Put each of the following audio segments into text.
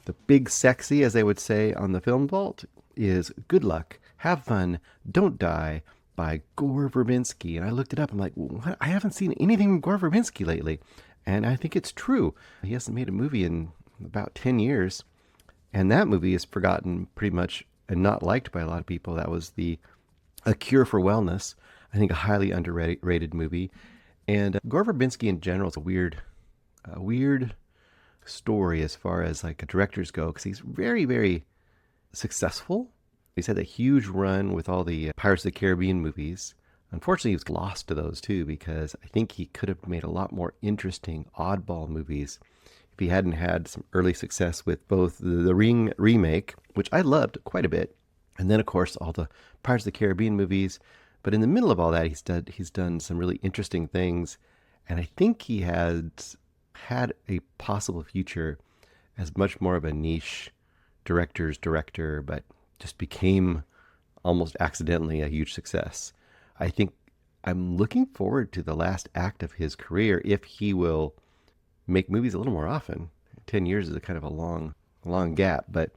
The big sexy, as they would say on the Film Vault, is Good Luck, Have Fun, Don't Die by Gore Verbinski. And I looked it up. I'm like, what? I haven't seen anything from Gore Verbinski lately. And I think it's true. He hasn't made a movie in about 10 years. And that movie is forgotten pretty much and not liked by a lot of people. That was A Cure for Wellness. I think a highly underrated movie. And Gore Verbinski in general is a weird story as far as like directors go, because he's very, very successful. He's had a huge run with all the Pirates of the Caribbean movies. Unfortunately, he was lost to those too, because I think he could have made a lot more interesting oddball movies if he hadn't had some early success with both the Ring remake, which I loved quite a bit, and then of course all the Pirates of the Caribbean movies. But in the middle of all that, he's done some really interesting things, and I think he has had a possible future as much more of a niche director's director, but just became almost accidentally a huge success. I think I'm looking forward to the last act of his career if he will make movies a little more often. 10 years is a kind of a long gap, but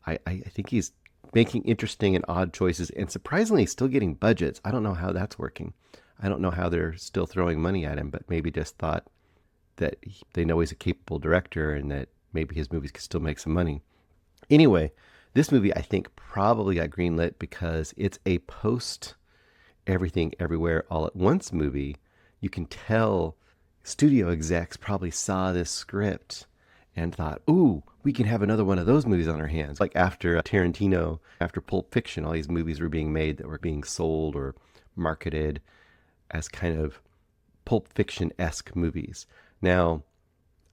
I think he's making interesting and odd choices, and surprisingly still getting budgets. I don't know how that's working. I don't know how they're still throwing money at him, but maybe just thought that they know he's a capable director and that maybe his movies could still make some money. Anyway, this movie I think probably got greenlit because it's a post Everything Everywhere All at Once movie. You can tell studio execs probably saw this script and thought, ooh, we can have another one of those movies on our hands. Like after Tarantino, after Pulp Fiction, all these movies were being made that were being sold or marketed as kind of Pulp Fiction-esque movies. Now,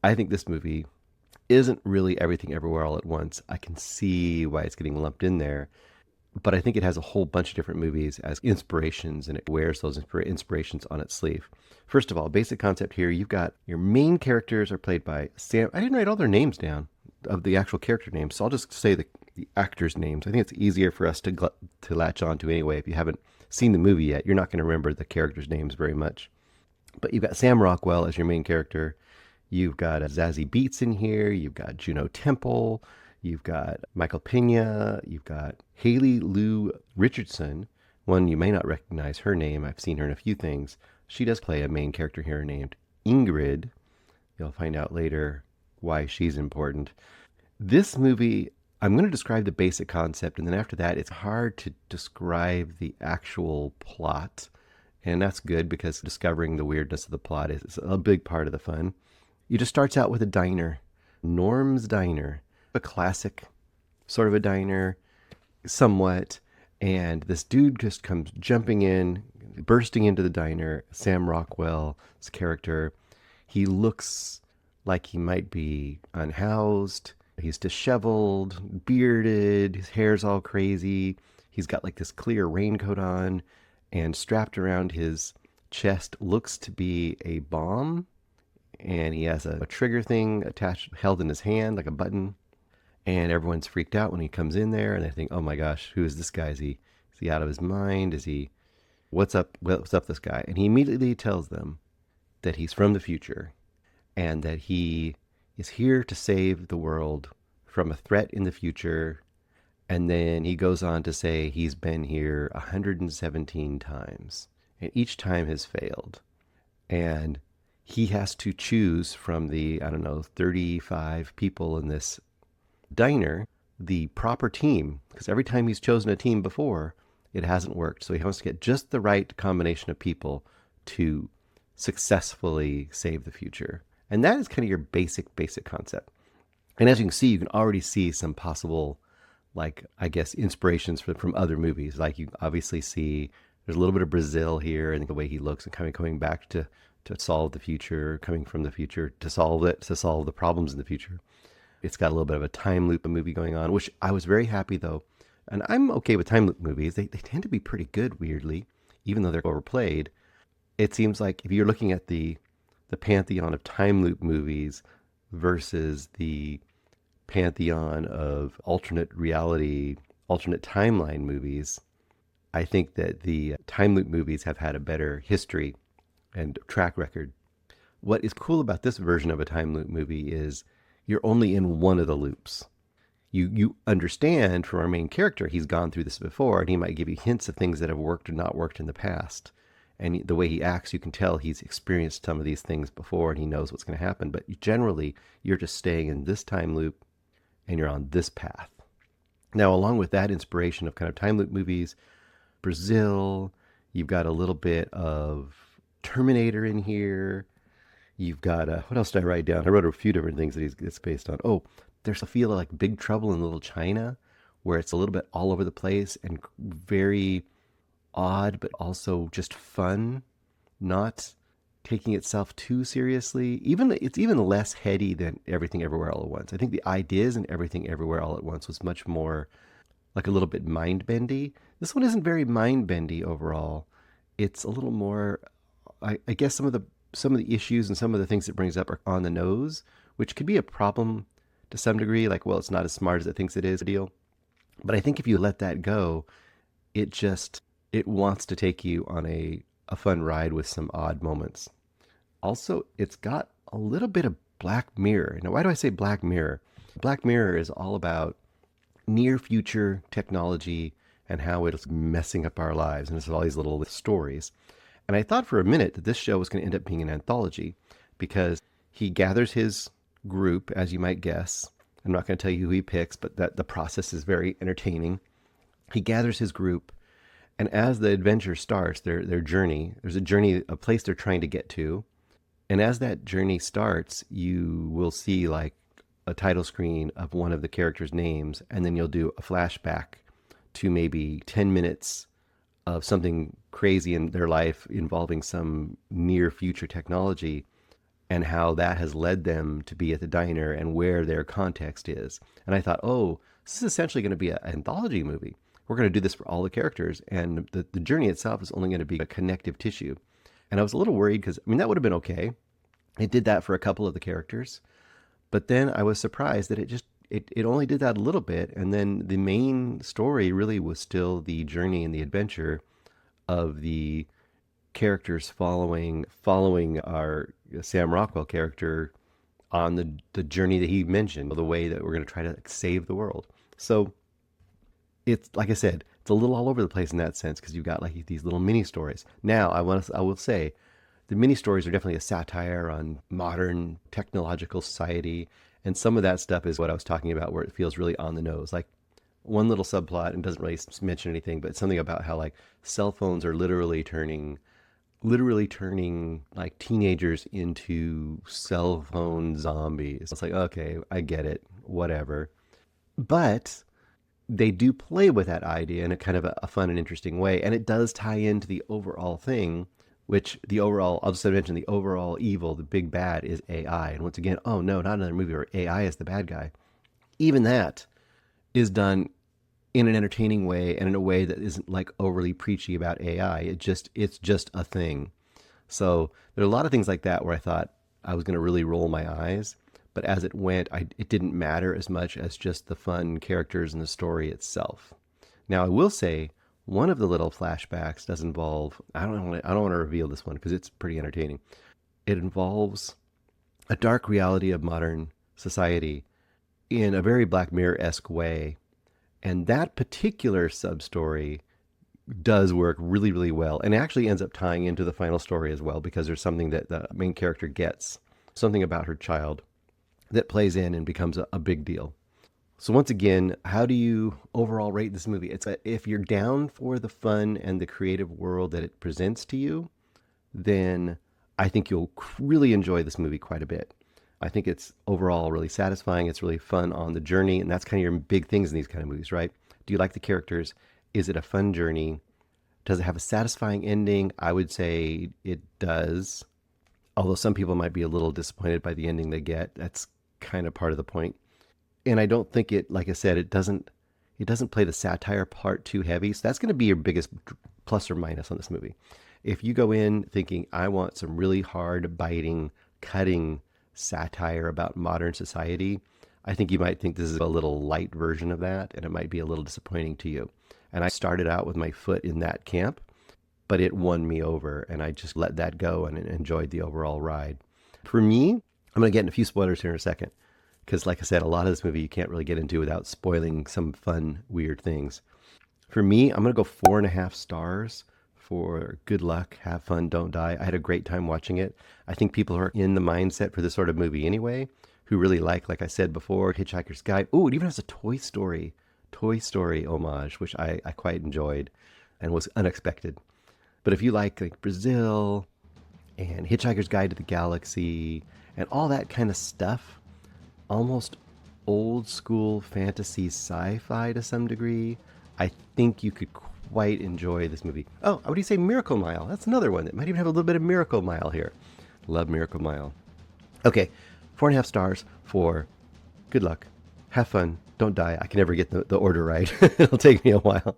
I think this movie isn't really Everything Everywhere All at Once. I can see why it's getting lumped in there, but I think it has a whole bunch of different movies as inspirations, and it wears those inspirations on its sleeve. First of all, basic concept here, you've got your main characters are played by Sam. I didn't write all their names down of the actual character names, so I'll just say the actors' names. I think it's easier for us to latch on to anyway. If you haven't seen the movie yet, you're not going to remember the characters' names very much. But you've got Sam Rockwell as your main character. You've got Zazie Beetz in here. You've got Juno Temple. You've got Michael Pena. You've got Haley Lou Richardson. One you may not recognize her name. I've seen her in a few things. She does play a main character here named Ingrid. You'll find out later why she's important. This movie, I'm going to describe the basic concept, and then after that, it's hard to describe the actual plot. And that's good because discovering the weirdness of the plot is a big part of the fun. It just starts out with a diner, Norm's Diner, a classic sort of a diner, somewhat. And this dude just comes jumping in, bursting into the diner. Sam Rockwell's character, he looks like he might be unhoused. He's disheveled, bearded, his hair's all crazy. He's got like this clear raincoat on, and strapped around his chest looks to be a bomb. And he has a trigger thing held in his hand, like a button. And everyone's freaked out when he comes in there, and they think, oh my gosh, who is this guy? Is he out of his mind? What's up this guy? And he immediately tells them that he's from the future and that he is here to save the world from a threat in the future. And then he goes on to say he's been here 117 times, and each time has failed. And he has to choose from the, 35 people in this diner, the proper team, because every time he's chosen a team before, it hasn't worked. So he wants to get just the right combination of people to successfully save the future. And that is kind of your basic concept. And as you can see, you can already see some possible, inspirations from other movies. Like you obviously see there's a little bit of Brazil here and the way he looks, and coming back to solve the future, coming from the future to solve the problems in the future. It's got a little bit of a time loop movie going on, which I was very happy though. And I'm okay with time loop movies. They tend to be pretty good, weirdly, even though they're overplayed. It seems like if you're looking at the pantheon of time loop movies versus the pantheon of alternate reality, alternate timeline movies, I think that the time loop movies have had a better history and track record. What is cool about this version of a time loop movie is you're only in one of the loops. you understand from our main character, he's gone through this before, and he might give you hints of things that have worked or not worked in the past. And the way he acts, you can tell he's experienced some of these things before and he knows what's going to happen. But generally, you're just staying in this time loop and you're on this path. Now, along with that inspiration of kind of time loop movies, Brazil, you've got a little bit of Terminator in here. You've got, what else did I write down? I wrote a few different things that it's based on. Oh, there's a feel like Big Trouble in Little China, where it's a little bit all over the place and very odd, but also just fun, not taking itself too seriously. It's even less heady than Everything Everywhere All at Once. I think the ideas in Everything Everywhere All at Once was much more like a little bit mind-bendy. This one isn't very mind-bendy overall. It's a little more, I guess some of the issues and some of the things it brings up are on the nose, which could be a problem to some degree. Like, well, it's not as smart as it thinks it is, a deal. But I think if you let that go, it wants to take you on a fun ride with some odd moments. Also, it's got a little bit of Black Mirror. Now, why do I say Black Mirror? Black Mirror is all about near future technology and how it's messing up our lives. And it's all these little stories. And I thought for a minute that this show was going to end up being an anthology, because he gathers his group, as you might guess. I'm not going to tell you who he picks, but that the process is very entertaining. He gathers his group, and as the adventure starts, their journey, there's a place they're trying to get to. And as that journey starts, you will see like a title screen of one of the characters' names, and then you'll do a flashback to maybe 10 minutes of something crazy in their life involving some near future technology, and how that has led them to be at the diner and where their context is. And I thought, oh, this is essentially going to be an anthology movie. We're going to do this for all the characters, and the journey itself is only going to be a connective tissue. And I was a little worried because, that would have been okay. It did that for a couple of the characters. But then I was surprised that it only did that a little bit. And then the main story really was still the journey and the adventure of the characters following our Sam Rockwell character on the journey that he mentioned, the way that we're going to try to save the world. So it's, like I said, it's a little all over the place in that sense, because you've got like these little mini stories. Now, I will say, the mini stories are definitely a satire on modern technological society, and some of that stuff is what I was talking about, where it feels really on the nose. Like one little subplot, and doesn't really mention anything, but something about how like cell phones are literally turning like teenagers into cell phone zombies. It's like, okay, I get it, whatever. But they do play with that idea in a kind of a fun and interesting way, and it does tie into the overall thing, which I'll just mention the overall evil, the big bad is AI. And once again, oh no, not another movie where AI is the bad guy. Even that is done in an entertaining way, and in a way that isn't like overly preachy about AI. It's just a thing. So there are a lot of things like that where I thought I was going to really roll my eyes, but as it went, it didn't matter as much as just the fun characters and the story itself. Now, I will say one of the little flashbacks does involve, I don't want to reveal this one because it's pretty entertaining. It involves a dark reality of modern society in a very Black Mirror-esque way. And that particular sub-story does work really, really well, and actually ends up tying into the final story as well, because there's something that the main character gets, something about her child that plays in and becomes a big deal. So once again, how do you overall rate this movie? If you're down for the fun and the creative world that it presents to you, then I think you'll really enjoy this movie quite a bit. I think it's overall really satisfying. It's really fun on the journey, and that's kind of your big things in these kind of movies, right? Do you like the characters? Is it a fun journey? Does it have a satisfying ending? I would say it does, although some people might be a little disappointed by the ending they get. That's kind of part of the point. And I don't think like I said, it doesn't play the satire part too heavy. So that's going to be your biggest plus or minus on this movie. If you go in thinking, I want some really hard, biting, cutting satire about modern society, I think you might think this is a little light version of that, and it might be a little disappointing to you. And I started out with my foot in that camp, but it won me over, and I just let that go and enjoyed the overall ride. For me, I'm going to get into a few spoilers here in a second, because like I said, a lot of this movie you can't really get into without spoiling some fun, weird things. For me, I'm going to go 4.5 stars for good luck, have fun, don't die. I had a great time watching it. I think people who are in the mindset for this sort of movie anyway, who really like I said before, Hitchhiker's Guide. Oh, it even has a Toy Story homage, which I quite enjoyed and was unexpected. But if you like Brazil and Hitchhiker's Guide to the Galaxy and all that kind of stuff, almost old school fantasy sci-fi to some degree, I think you could quite enjoy this movie. Oh, what do you say, Miracle Mile? That's another one that might even have a little bit of Miracle Mile here. Love Miracle Mile. Okay, 4.5 stars for good luck, have fun, don't die. I can never get the order right. It'll take me a while.